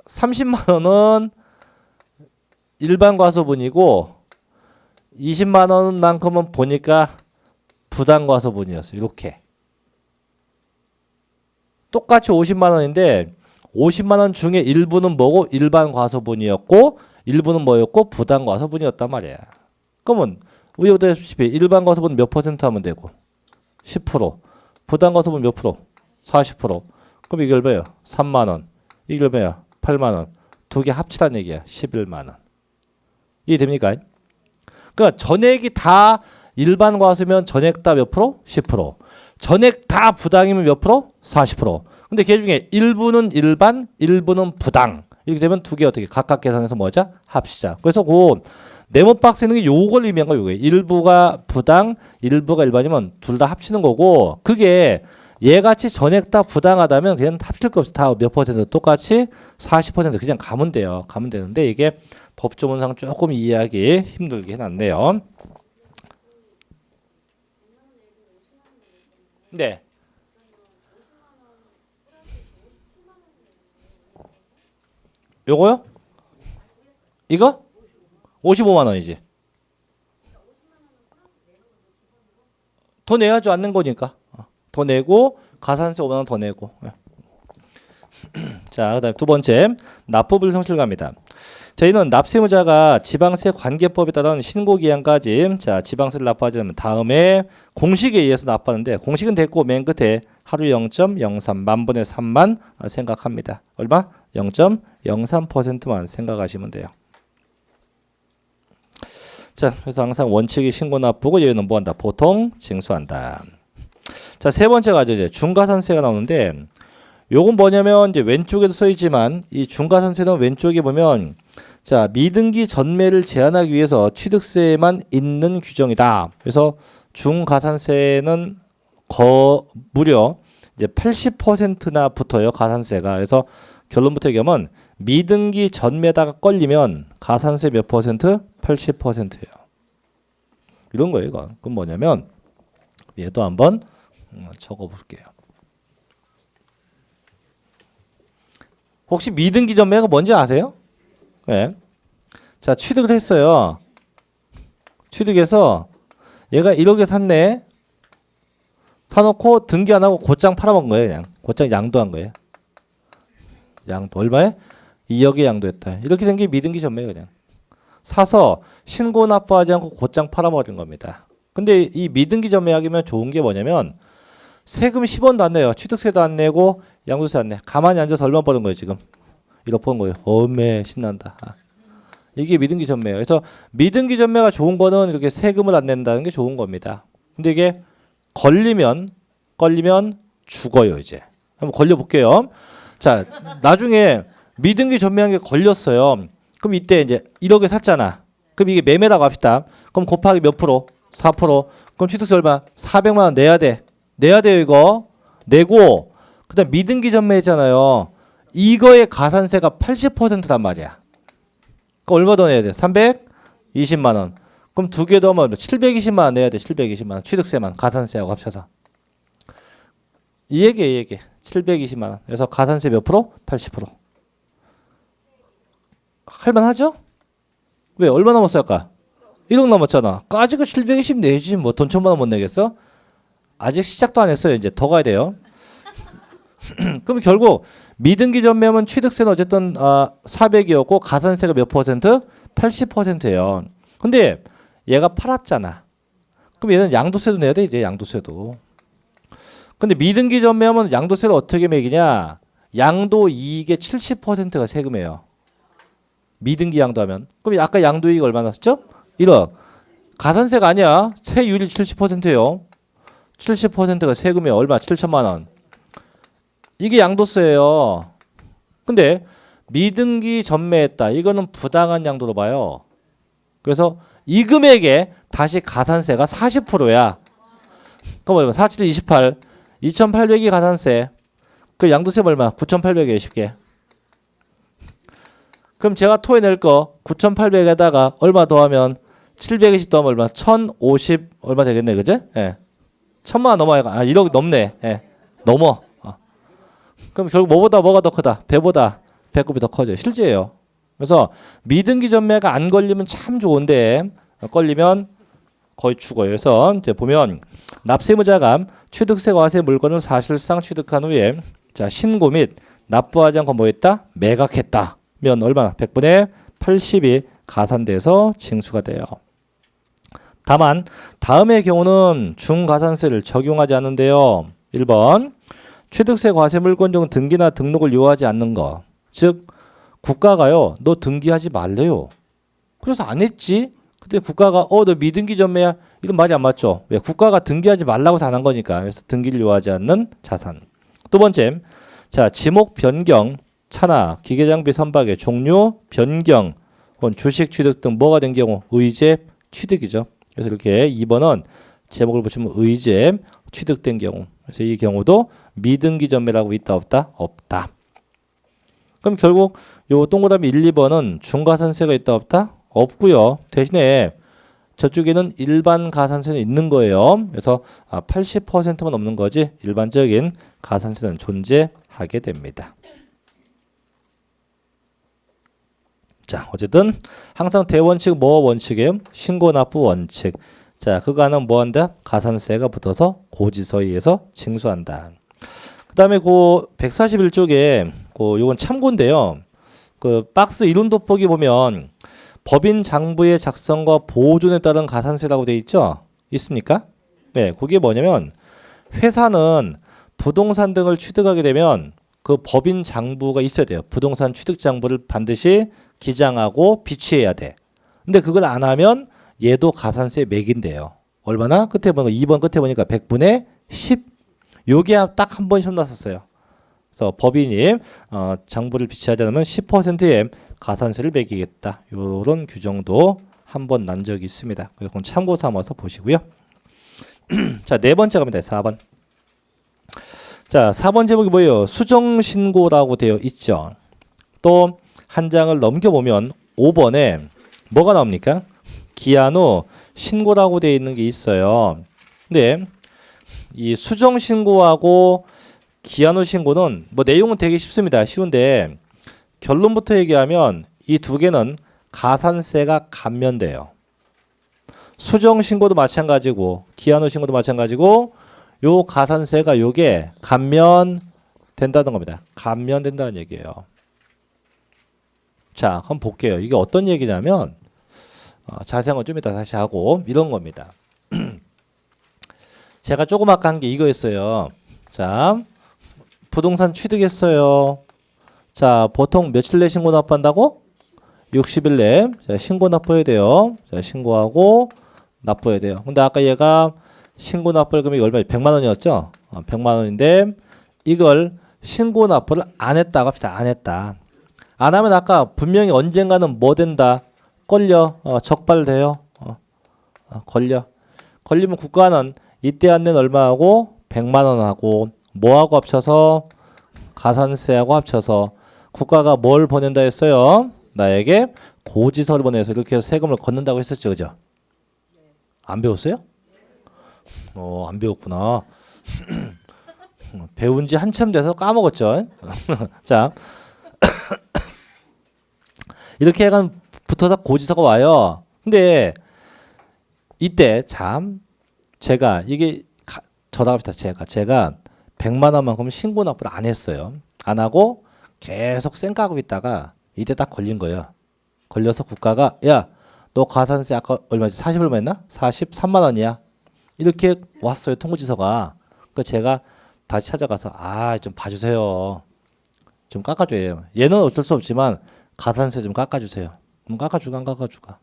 30만 원은 일반 과소분이고 20만 원만큼은 보니까 부당 과소분이었어요. 이렇게 똑같이 50만 원인데 50만 원 중에 일부는 뭐고 일반 과소분이었고 일부는 뭐였고 부당 과소분이었단 말이야. 그러면 우리 보다시피 일반 과소분 몇 퍼센트 하면 되고 10%, 부당 과소분 몇 프로? 40%. 그럼 이게 얼마예요? 3만 원. 이게 얼마야? 8만 원. 두 개 합치란 얘기야. 11만 원. 이해됩니까? 그러니까 전액이 다 일반 과소면 전액 다 몇 프로? 10%. 전액 다 부당이면 몇 프로? 40%. 근데 걔 중에 일부는 일반, 일부는 부당. 이렇게 되면 두 개 어떻게 각각 계산해서 뭐죠? 합시자. 그래서 그 네모 박스에 있는 게 요걸 의미한 거예요. 요게. 일부가 부당, 일부가 일반이면 둘 다 합치는 거고 그게 얘같이 전액 다 부당하다면 그냥 합칠 거 없이 다 몇 퍼센트 똑같이 40% 그냥 가면 돼요. 가면 되는데 이게 법조문상 조금 이해하기 힘들게 해놨네요. 네. 요거요? 이거? 55만 원이지. 더 내야죠. 않는 거니까. 더 내고 가산세 5만 원 더 내고. 자, 그다음에 두 번째 납부불성실 갑니다. 저희는 납세무자가 지방세 관계법에 따른 신고기한까지 자 지방세를 납부하자면 다음에 공식에 의해서 납부하는데 공식은 됐고 맨 끝에 하루 0.03 만분의 3만 생각합니다. 얼마? 0.03%만 생각하시면 돼요. 자, 그래서 항상 원칙이 신고 납부고 얘는 뭐한다? 보통 징수한다. 자, 세 번째가 이제 중과산세가 나오는데 요건 뭐냐면 이제 왼쪽에도 써 있지만 이 중과산세는 왼쪽에 보면 자, 미등기 전매를 제한하기 위해서 취득세만 있는 규정이다. 그래서 중과산세는 무려 이제 80%나 붙어요. 가산세가. 그래서 결론부터 얘기하면 미등기 전매다가 걸리면 가산세 몇 퍼센트? 80%예요. 이런 거예요, 이거. 그럼 뭐냐면 얘도 한번 적어 볼게요. 혹시 미등기 전매가 뭔지 아세요? 네. 자, 취득을 했어요. 취득해서 얘가 1억에 샀네. 사놓고 등기 안 하고 곧장 팔아먹은 거예요. 그냥 곧장 양도한 거예요. 양도 얼마에? 2억에 양도했다. 이렇게 된 게 미등기 전매예요. 그냥 사서 신고 납부하지 않고 곧장 팔아버린 겁니다. 근데 이 미등기 전매하기면 좋은 게 뭐냐면 세금 10원도 안 내요. 취득세도 안 내고 양도세 안 내. 가만히 앉아서 얼마 버는 거예요 지금? 1억 번 거예요. 어메 신난다. 이게 미등기 전매예요. 그래서 미등기 전매가 좋은 거는 이렇게 세금을 안 낸다는 게 좋은 겁니다. 근데 이게 걸리면 죽어요 이제. 한번 걸려볼게요. 자, 나중에 미등기 전매한 게 걸렸어요. 그럼 이때 이제 1억에 샀잖아. 그럼 이게 매매라고 합시다. 그럼 곱하기 몇 프로? 4%. 그럼 취득세 얼마? 400만 원 내야 돼. 내야 돼요 이거. 내고 그다음 미등기 전매했잖아요. 이거의 가산세가 80%단 말이야. 그럼 얼마 더 내야 돼? 320만 원. 그럼 두 개 더 하면 720만 원 내야 돼. 720만 원. 취득세만 가산세하고 합쳐서. 이 얘기. 720만 원. 그래서 가산세 몇 프로? 80%. 할만하죠? 왜? 얼마 남았어 아까? 1억 남았잖아. 아직 720 내지 뭐 돈 1,000만 원 못 내겠어? 아직 시작도 안 했어요. 이제 더 가야 돼요. 그럼 결국 미등기 전매하면 취득세는 어쨌든 400이었고 가산세가 몇 퍼센트? 80%예요. 근데 얘가 팔았잖아. 그럼 얘는 양도세도 내야 돼. 이제 양도세도. 근데 미등기 전매하면 양도세를 어떻게 매기냐? 양도 이익의 70%가 세금이에요. 미등기 양도하면. 그럼 아까 양도이익 얼마 났었죠? 1억. 가산세가 아니야. 세율이 70%예요. 70%가 세금이에요. 얼마? 7천만 원. 이게 양도세예요. 근데 미등기 전매했다. 이거는 부당한 양도로 봐요. 그래서 이 금액에 다시 가산세가 40%야. 그럼 얼마? 47, 28. 2,800이 가산세. 그 양도세 얼마? 9,800이에요. 쉽게. 그럼 제가 토해낼 거 9,800에다가 얼마 더하면 720 더하면 얼마? 1,050 얼마 되겠네, 그제? 예. 1,000만 원 넘어야 1억 넘네. 예. 넘어. 그럼 결국 뭐보다 뭐가 더 크다? 배보다 배꼽이 더 커져요. 실제예요. 그래서 미등기 전매가 안 걸리면 참 좋은데 걸리면 거의 죽어요. 그래서 이제 보면 납세의무자가 취득세 과세 물건을 사실상 취득한 후에 자 신고 및 납부하지 않고 뭐 했다? 매각했다. 면 얼마나? 100분의 80이 가산돼서 징수가 돼요. 다만 다음의 경우는 중가산세를 적용하지 않는데요. 1번 취득세 과세 물건 중 등기나 등록을 요하지 않는 거. 즉 국가가요. 너 등기하지 말래요. 그래서 안 했지. 근데 국가가 너 미등기 전매야. 이건 맞이 안 맞죠. 왜? 국가가 등기하지 말라고 안 한 거니까. 그래서 등기를 요하지 않는 자산. 두 번째, 자 지목 변경, 차나 기계장비 선박의 종류 변경, 혹은 주식 취득 등 뭐가 된 경우 의제 취득이죠. 그래서 이렇게 2번은 제목을 보시면 의제 취득된 경우. 그래서 이 경우도 미등기 전매라고 있다 없다? 없다. 그럼 결국 요 동그라미 1, 2번은 중가산세가 있다 없다? 없고요. 대신에 저쪽에는 일반 가산세는 있는 거예요. 그래서 80%만 넘는 거지 일반적인 가산세는 존재하게 됩니다. 자, 어쨌든 항상 대원칙 뭐 원칙이에요? 신고 납부 원칙. 자, 그거는 뭐 한다? 가산세가 붙어서 고지서에 의해서 징수한다. 그다음에 그 141쪽에 요건 참고인데요. 그 박스 이론 돋보기 보면 법인 장부의 작성과 보존에 따른 가산세라고 돼 있죠? 있습니까? 네, 그게 뭐냐면 회사는 부동산 등을 취득하게 되면 그 법인 장부가 있어야 돼요. 부동산 취득 장부를 반드시 기장하고 비취해야 돼. 근데 그걸 안 하면 얘도 가산세 매긴대요. 얼마나? 끝에 보니까 2번 끝에 보니까 100분의 10. 요게 딱 한 번 시험 났었어요. 그래서 법인이 장부를 비치하지 않으면 10%의 가산세를 매기겠다. 이런 규정도 한 번 난 적이 있습니다. 그건 참고 삼아서 보시고요. 자, 네 번째 갑니다. 4번. 자, 4번 제목이 뭐예요? 수정신고라고 되어 있죠. 또 한 장을 넘겨보면 5번에 뭐가 나옵니까? 기한 후 신고라고 되어 있는 게 있어요. 근데 이 수정신고하고 기한 후 신고는 뭐 내용은 되게 쉽습니다. 쉬운데 결론부터 얘기하면 이 두 개는 가산세가 감면돼요. 수정신고도 마찬가지고 기한 후 신고도 마찬가지고 요 가산세가 요게 감면된다는 겁니다. 감면된다는 얘기예요. 자, 한번 볼게요. 이게 어떤 얘기냐면 자세한 건 좀 이따 다시 하고 이런 겁니다. 제가 조금 아까 한 게 이거였어요. 자, 부동산 취득했어요. 자, 보통 며칠 내 신고 납부한다고? 60일 내. 자, 신고 납부해야 돼요. 자, 신고하고 납부해야 돼요. 근데 아까 얘가 신고 납부할 금액이 얼마? 100만 원이었죠? 100만 원인데 이걸 신고 납부를 안 했다고 합시다. 안 했다. 안 하면 아까 분명히 언젠가는 뭐 된다? 걸려. 적발돼요. 걸려. 걸리면 국가는 이때 안낸 얼마하고 100만 원하고 뭐하고 합쳐서 가산세하고 합쳐서 국가가 뭘 보낸다 했어요? 나에게 고지서를 보내서 이렇게 해서 세금을 걷는다고 했었죠. 그죠? 안 배웠어요? 안 배웠구나. 배운 지 한참 돼서 까먹었죠. 자, 이렇게 해가 붙어서 고지서가 와요. 근데 이때 참 제가 이게 저답합시다. 제가 100만 원만큼 신고 납부를 안 했어요. 안 하고 계속 쌩까고 있다가 이때 딱 걸린 거예요. 걸려서 국가가 야, 너 가산세 아까 얼마지? 40 얼마 했나? 43만 원이야. 이렇게 왔어요. 통보지서가. 그 제가 다시 찾아가서 좀 봐주세요. 좀 깎아줘요. 얘는 어쩔 수 없지만 가산세 좀 깎아주세요. 그럼 깎아주가 안 깎아주가?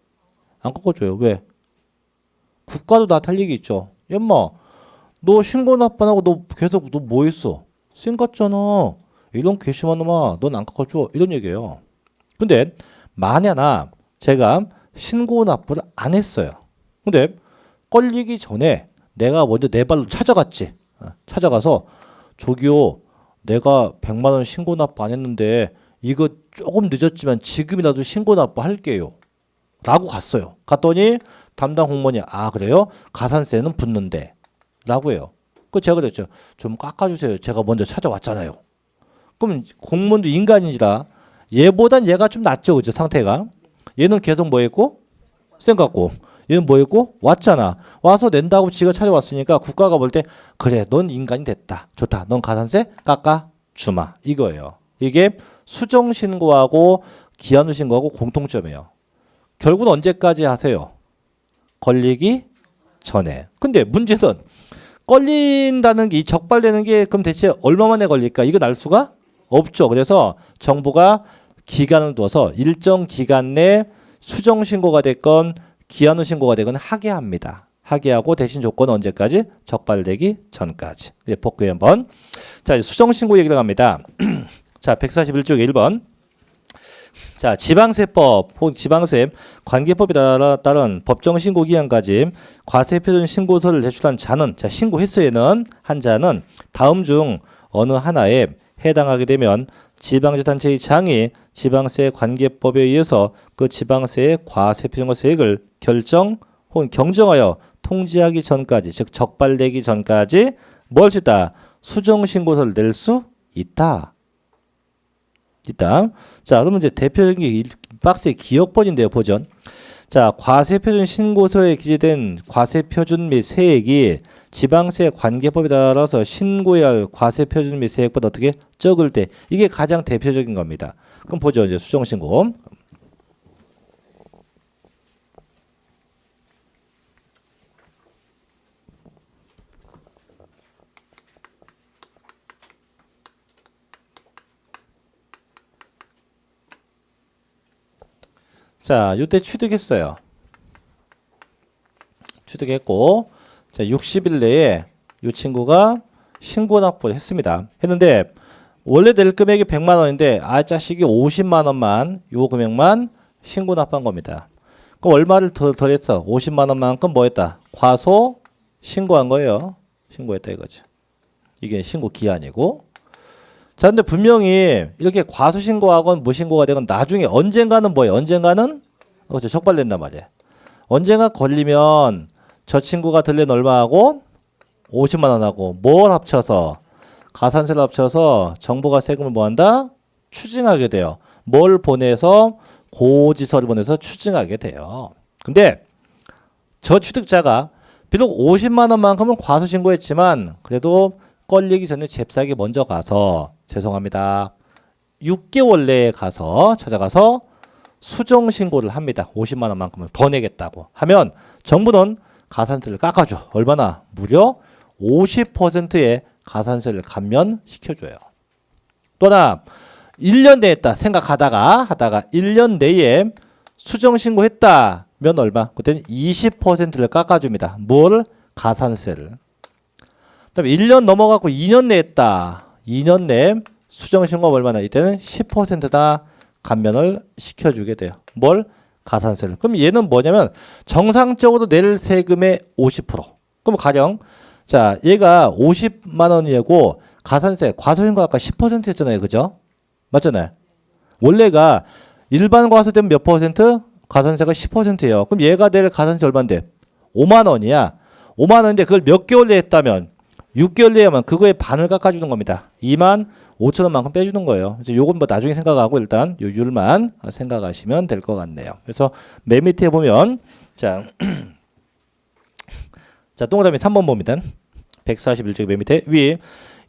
안 깎아줘요. 왜? 국가도 나 탈리기 있죠. 엄마, 너 신고 납부 안 하고 너 계속 너 뭐 했어? 쌩 갔잖아. 이런 괘씸한 놈아, 넌 안 깎아줘. 이런 얘기예요. 근데 만약에 제가 신고 납부를 안 했어요. 근데 걸리기 전에 내가 먼저 내 발로 찾아갔지. 찾아가서 저기요, 내가 100만 원 신고 납부 안 했는데 이거 조금 늦었지만 지금이라도 신고 납부할게요. 라고 갔어요. 갔더니 담당 공무원이 그래요? 가산세는 붙는데 라고 해요. 그 제가 그랬죠. 좀 깎아주세요. 제가 먼저 찾아왔잖아요. 그럼 공무원도 인간인지라 얘보단 얘가 좀 낫죠. 그죠? 상태가. 얘는 계속 뭐 했고? 쌩 갖고. 얘는 뭐 했고? 왔잖아. 와서 낸다고 지가 찾아왔으니까 국가가 볼 때 그래 넌 인간이 됐다. 좋다. 넌 가산세 깎아주마. 이거예요. 이게 수정신고하고 기한후 신고하고 공통점이에요. 결국은 언제까지 하세요? 걸리기 전에. 근데 문제는 걸린다는 게, 이 적발되는 게 그럼 대체 얼마 만에 걸릴까? 이거 날 수가 없죠. 그래서 정부가 기간을 둬서 일정 기간 내 수정 신고가 됐건 기한후 신고가 되건 하게 합니다. 하게 하고 대신 조건은 언제까지? 적발되기 전까지. 복귀 한번. 자, 수정 신고 얘기를 합니다. 자, 141쪽 1번. 자, 지방세법 혹은 지방세 관계법에 따른 법정 신고 기한까지 과세표준 신고서를 제출한 자는, 자, 신고했어에는 한 자는 다음 중 어느 하나에 해당하게 되면 지방자치단체의 장이 지방세 관계법에 의해서 그 지방세의 과세표준세액을 결정 혹은 경정하여 통지하기 전까지, 즉 적발되기 전까지 뭘 수 있다? 수정신고서를 낼 수 있다. 자, 그러면 이제 대표적인 게 박스의 기억번인데요, 보전. 자, 과세표준 신고서에 기재된 과세표준 및 세액이 지방세 관계법에 따라서 신고해야 할 과세표준 및 세액보다 어떻게 적을 때, 이게 가장 대표적인 겁니다. 그럼 보죠, 이제 수정신고. 자, 이때 취득했어요. 취득했고, 자, 60일 내에 이 친구가 신고 납부를 했습니다. 했는데 원래 낼 금액이 100만 원인데 자식이 50만 원만, 요 금액만 신고 납부한 겁니다. 그럼 얼마를 더 했어? 50만 원만큼 뭐 했다? 과소 신고한 거예요. 신고했다 이거지. 이게 신고 기한이고. 자, 근데 분명히 이렇게 과소신고하건 무신고가 되건 나중에 언젠가는 뭐예요? 언젠가는 적발된단 말이에요. 언젠가 걸리면 저 친구가 들린 얼마하고 50만 원하고 뭘 합쳐서 가산세를 합쳐서 정부가 세금을 뭐 한다? 추징하게 돼요. 뭘 보내서 고지서를 보내서 추징하게 돼요. 근데 저 취득자가 비록 50만 원만큼은 과소신고했지만 그래도 걸리기 전에 잽싸게 먼저 가서 죄송합니다. 6개월 내에 가서 찾아가서 수정신고를 합니다. 50만 원만큼을 더 내겠다고 하면 정부는 가산세를 깎아줘. 얼마나? 무려 50%의 가산세를 감면시켜줘요. 또나 1년 내에 했다 생각하다가 1년 내에 수정신고했다면 얼마? 그때는 20%를 깎아줍니다. 뭘? 가산세를. 그다음에 1년 넘어가고 2년 내에 했다. 2년 내에 수정신고가 얼마나? 이때는 10%다 감면을 시켜주게 돼요. 뭘? 가산세를. 그럼 얘는 뭐냐면 정상적으로 낼 세금의 50%. 그럼 가령 자 얘가 50만 원이고 가산세 과소신고 아까 10%였잖아요. 그죠? 맞잖아요. 원래가 일반 과소되면 몇 퍼센트? 가산세가 10%예요. 그럼 얘가 낼 가산세 얼마인데? 5만 원이야. 5만 원인데 그걸 몇 개월 내에 했다면 6개월 내에 하면 그거의 반을 깎아주는 겁니다. 2만 5천 원만큼 빼주는 거예요. 이제 요건 뭐 나중에 생각하고 일단 요 율만 생각하시면 될 것 같네요. 그래서 맨 밑에 보면 자, 자 동그라미 3번 봅니다. 141쪽 맨 밑에 위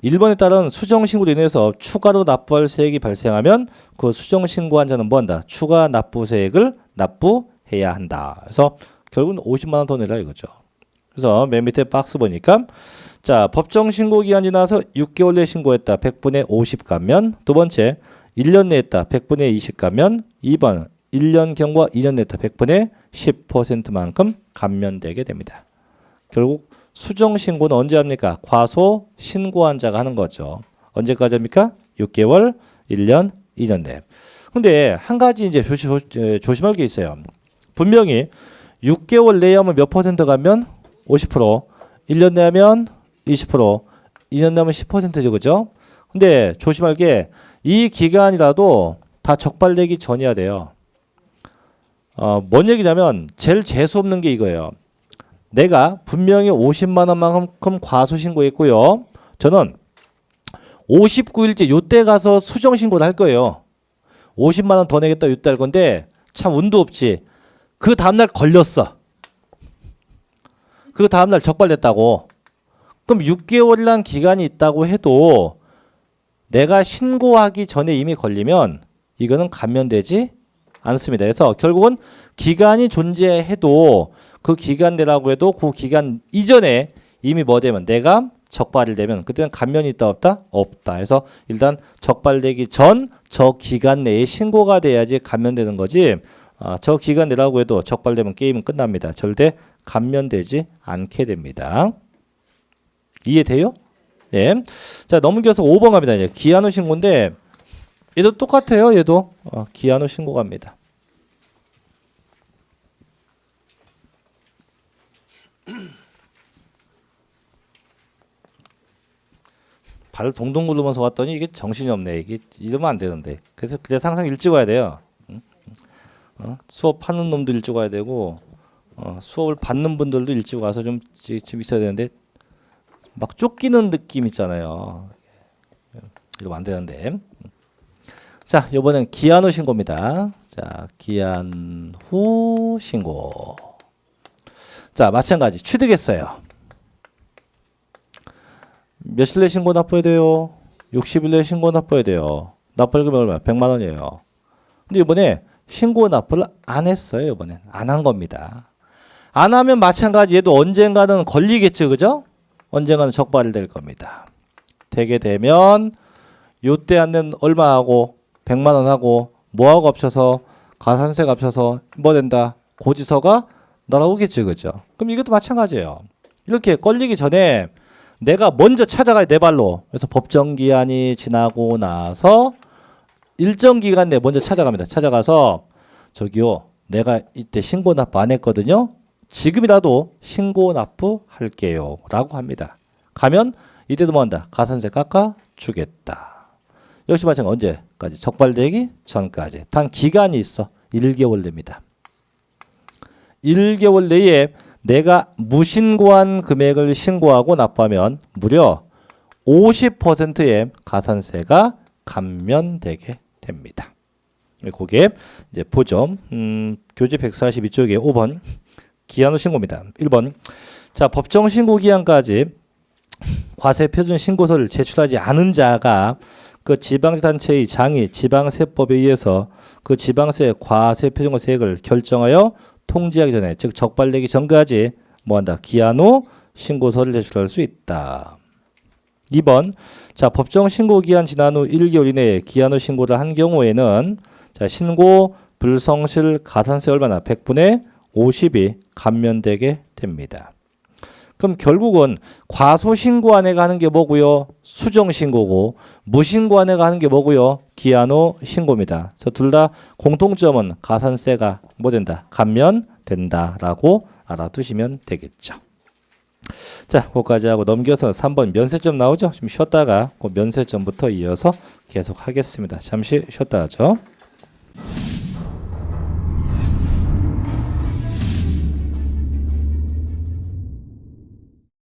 1번에 따른 수정신고로 인해서 추가로 납부할 세액이 발생하면 그 수정신고한 자는 뭐 한다? 추가 납부세액을 납부해야 한다. 그래서 결국은 50만 원 더 내라 이거죠. 그래서 맨 밑에 박스 보니까 자 법정 신고 기한 지나서 6개월 내에 신고했다. 100분의 50 감면. 두 번째 1년 내에 했다. 100분의 20 감면. 2번 1년 경과 2년 내에 했다. 100분의 10%만큼 감면되게 됩니다. 결국 수정 신고는 언제 합니까? 과소 신고한 자가 하는 거죠. 언제까지 합니까? 6개월, 1년, 2년 내. 근데 한 가지 이제 조심할 게 있어요. 분명히 6개월 내에 하면 몇 퍼센트 가면 50%, 1년 내에 하면 20%, 2년 내에 하면 10%죠. 그죠? 근데 조심할 게 이 기간이라도 다 적발되기 전이어야 돼요. 뭔 얘기냐면 제일 재수 없는 게 이거예요. 내가 분명히 50만 원만큼 과소신고했고요. 저는 59일째 요때 가서 수정신고를 할 거예요. 50만 원 더 내겠다 요때 할 건데 참 운도 없지. 그 다음날 걸렸어. 그 다음날 적발됐다고. 그럼 6개월이란 기간이 있다고 해도 내가 신고하기 전에 이미 걸리면 이거는 감면되지 않습니다. 그래서 결국은 기간이 존재해도 그 기간 내라고 해도 그 기간 이전에 이미 뭐 되면 내가 적발이 되면 그때는 감면이 있다 없다? 없다. 그래서 일단 적발되기 전 저 기간 내에 신고가 돼야지 감면되는 거지. 저 기간 내라고 해도 적발되면 게임은 끝납니다. 절대 감면되지 않게 됩니다. 이해돼요? 네. 자, 넘겨서 5번 갑니다. 이제 기한 후 신고인데 얘도 똑같아요. 얘도 기한 후 신고 갑니다. 발을 동동 굴르면서 왔더니 이게 정신이 없네. 이게 이러면 안 되는데. 그래서 항상 일찍 와야 돼요. 수업하는 놈도 일찍 와야 되고 수업을 받는 분들도 일찍 와서 좀 있어야 되는데 막 쫓기는 느낌 있잖아요. 이러면 안 되는데. 자, 이번엔 기한 후 신고입니다. 자, 기한 후 신고. 자, 마찬가지 취득했어요. 며칠 내에 신고 납부해야 돼요? 60일 내에 신고 납부해야 돼요. 납부할 금액 얼마야? 100만 원이에요. 근데 이번에 신고 납부를 안 했어요. 이번엔 안 한 겁니다. 안 하면 마찬가지 얘도 언젠가는 걸리겠죠. 그죠? 언젠가는 적발이 될 겁니다. 되게 되면 요때 안 낸 얼마 하고 100만 원 하고 뭐하고 합쳐서 가산세 합쳐서 뭐 된다? 고지서가 날아오겠죠. 그죠? 그럼 이것도 마찬가지예요. 이렇게 걸리기 전에 내가 먼저 찾아가야 내 발로. 그래서 법정 기한이 지나고 나서 일정 기간 내에 먼저 찾아갑니다. 찾아가서 저기요, 내가 이때 신고 납부 안 했거든요. 지금이라도 신고 납부할게요. 라고 합니다. 가면 이때도 뭐 한다? 가산세 깎아 주겠다. 역시 마찬가지 언제까지? 적발되기 전까지. 단 기간이 있어. 1개월 내입니다. 1개월 내에 내가 무신고한 금액을 신고하고 납부하면 무려 50%의 가산세가 감면되게 됩니다. 그게 이제 보죠. 교재 142쪽에 5번 기한 후 신고입니다. 1번. 자, 법정 신고 기한까지 과세 표준 신고서를 제출하지 않은 자가 그 지방세단체의 장이 지방세법에 의해서 그 지방세 과세 표준과 세액을 결정하여 통지하기 전에, 즉 적발되기 전까지 뭐한다? 기한 후 신고서를 제출할 수 있다. 2번. 자, 법정 신고 기한 지난 후 1개월 이내에 기한 후 신고를 한 경우에는 자, 신고 불성실 가산세 얼마나? 100분의 50이 감면되게 됩니다. 그럼 결국은 과소신고한 애가 하는 게 뭐고요? 수정신고고, 무신고한 애가 하는 게 뭐고요? 기한 후 신고입니다. 그래서 둘 다 공통점은 가산세가 뭐 된다? 감면된다라고 알아두시면 되겠죠. 자, 거기까지 하고 넘겨서 3번 면세점 나오죠? 좀 쉬었다가 그 면세점부터 이어서 계속 하겠습니다. 잠시 쉬었다 하죠.